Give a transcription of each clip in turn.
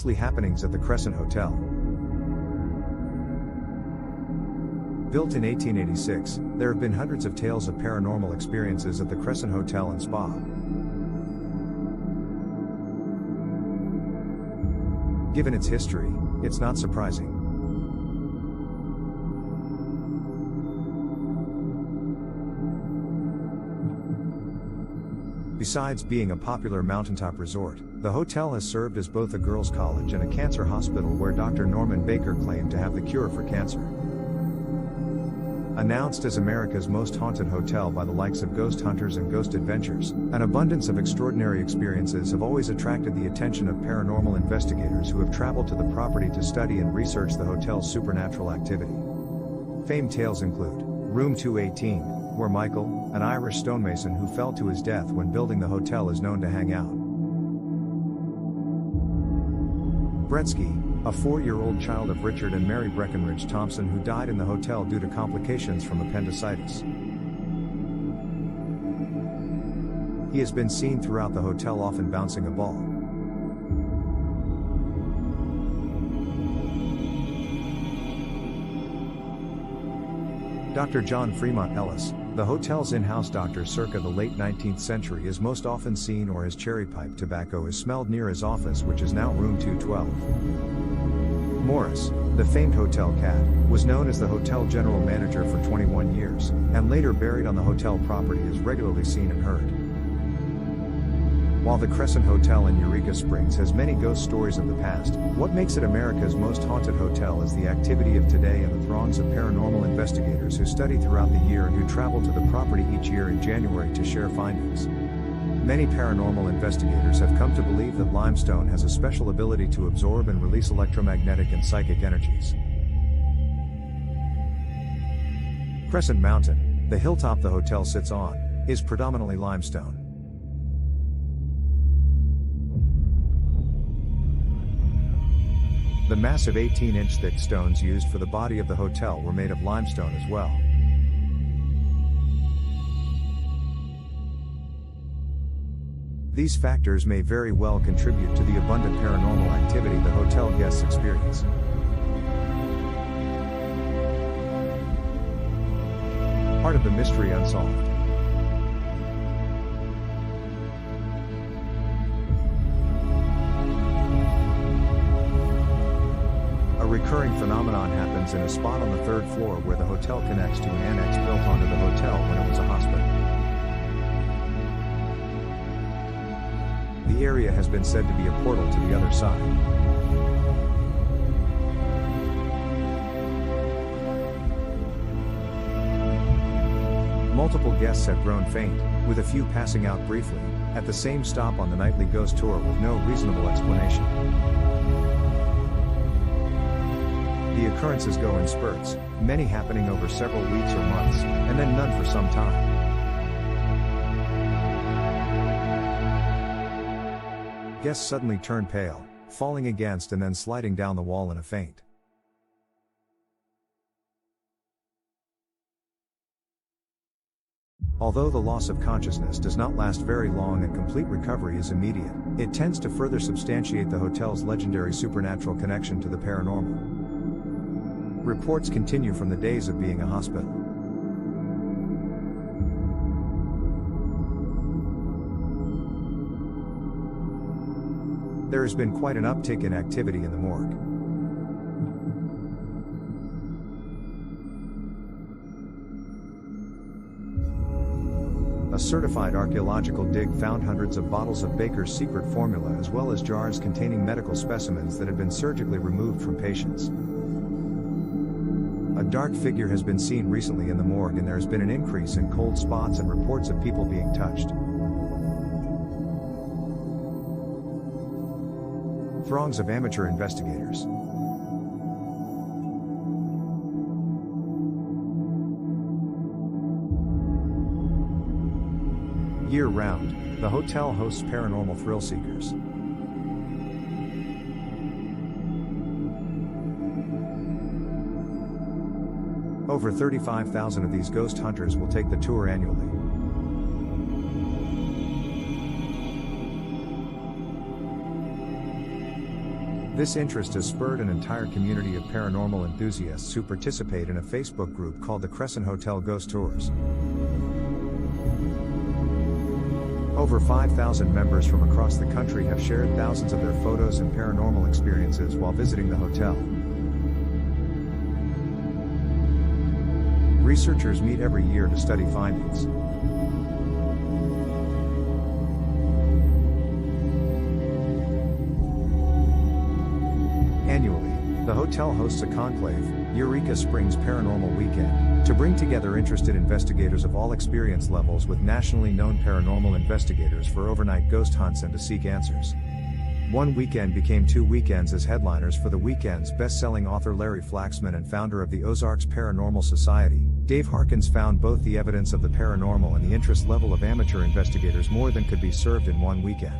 ghostly happenings at the Crescent Hotel. Built in 1886, there have been hundreds of tales of paranormal experiences at the Crescent Hotel and Spa. Given its history, it's not surprising. Besides being a popular mountaintop resort, the hotel has served as both a girls' college and a cancer hospital where Dr. Norman Baker claimed to have the cure for cancer. Announced as America's most haunted hotel by the likes of ghost hunters and ghost adventures, an abundance of extraordinary experiences have always attracted the attention of paranormal investigators who have traveled to the property to study and research the hotel's supernatural activity. Famed tales include Room 218, where Michael, an Irish stonemason who fell to his death when building the hotel, is known to hang out. Bretsky, a 4-year-old child of Richard and Mary Breckenridge Thompson who died in the hotel due to complications from appendicitis. He has been seen throughout the hotel, often bouncing a ball. Dr. John Fremont Ellis, the hotel's in-house doctor circa the late 19th century, is most often seen or his cherry pipe tobacco is smelled near his office, which is now room 212. Morris, the famed hotel cat, was known as the hotel general manager for 21 years, and later buried on the hotel property, is regularly seen and heard. While the Crescent Hotel in Eureka Springs has many ghost stories of the past, what makes it America's most haunted hotel is the activity of today and the throngs of paranormal investigators who study throughout the year and who travel to the property each year in January to share findings. Many paranormal investigators have come to believe that limestone has a special ability to absorb and release electromagnetic and psychic energies. Crescent Mountain, the hilltop the hotel sits on, is predominantly limestone. The massive 18-inch thick stones used for the body of the hotel were made of limestone as well. These factors may very well contribute to the abundant paranormal activity the hotel guests experience. Part of the mystery unsolved. A recurring phenomenon happens in a spot on the 3rd floor where the hotel connects to an annex built onto the hotel when it was a hospital. The area has been said to be a portal to the other side. Multiple guests have grown faint, with a few passing out briefly, at the same stop on the nightly ghost tour with no reasonable explanation. The occurrences go in spurts, many happening over several weeks or months, and then none for some time. Guests suddenly turn pale, falling against and then sliding down the wall in a faint. Although the loss of consciousness does not last very long and complete recovery is immediate, it tends to further substantiate the hotel's legendary supernatural connection to the paranormal. Reports continue from the days of being a hospital. There has been quite an uptick in activity in the morgue. A certified archaeological dig found hundreds of bottles of Baker's secret formula as well as jars containing medical specimens that had been surgically removed from patients. A dark figure has been seen recently in the morgue, and there has been an increase in cold spots and reports of people being touched. Throngs of amateur investigators. Year-round, the hotel hosts paranormal thrill seekers. Over 35,000 of these ghost hunters will take the tour annually. This interest has spurred an entire community of paranormal enthusiasts who participate in a Facebook group called the Crescent Hotel Ghost Tours. Over 5,000 members from across the country have shared thousands of their photos and paranormal experiences while visiting the hotel. Researchers meet every year to study findings. Annually, the hotel hosts a conclave, Eureka Springs Paranormal Weekend, to bring together interested investigators of all experience levels with nationally known paranormal investigators for overnight ghost hunts and to seek answers. One weekend became 2 weekends as headliners for the weekend's best-selling author Larry Flaxman and founder of the Ozarks Paranormal Society, Dave Harkins, found both the evidence of the paranormal and the interest level of amateur investigators more than could be served in one weekend.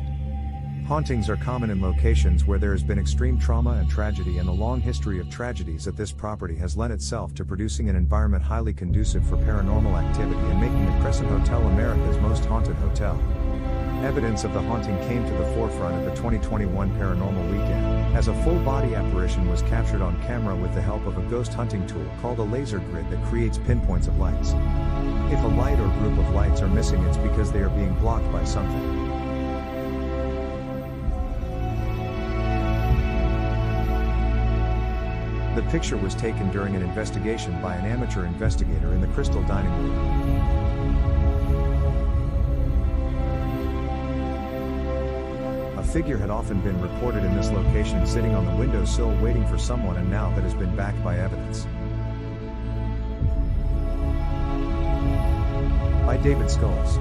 Hauntings are common in locations where there has been extreme trauma and tragedy, and the long history of tragedies at this property has lent itself to producing an environment highly conducive for paranormal activity and making the Crescent Hotel America's most haunted hotel. Evidence of the haunting came to the forefront at the 2021 Paranormal Weekend, as a full-body apparition was captured on camera with the help of a ghost hunting tool called a laser grid that creates pinpoints of lights. If a light or group of lights are missing, it's because they are being blocked by something. The picture was taken during an investigation by an amateur investigator in the Crystal Dining Room. A figure had often been reported in this location sitting on the windowsill waiting for someone, and now that has been backed by evidence. By David Scholes.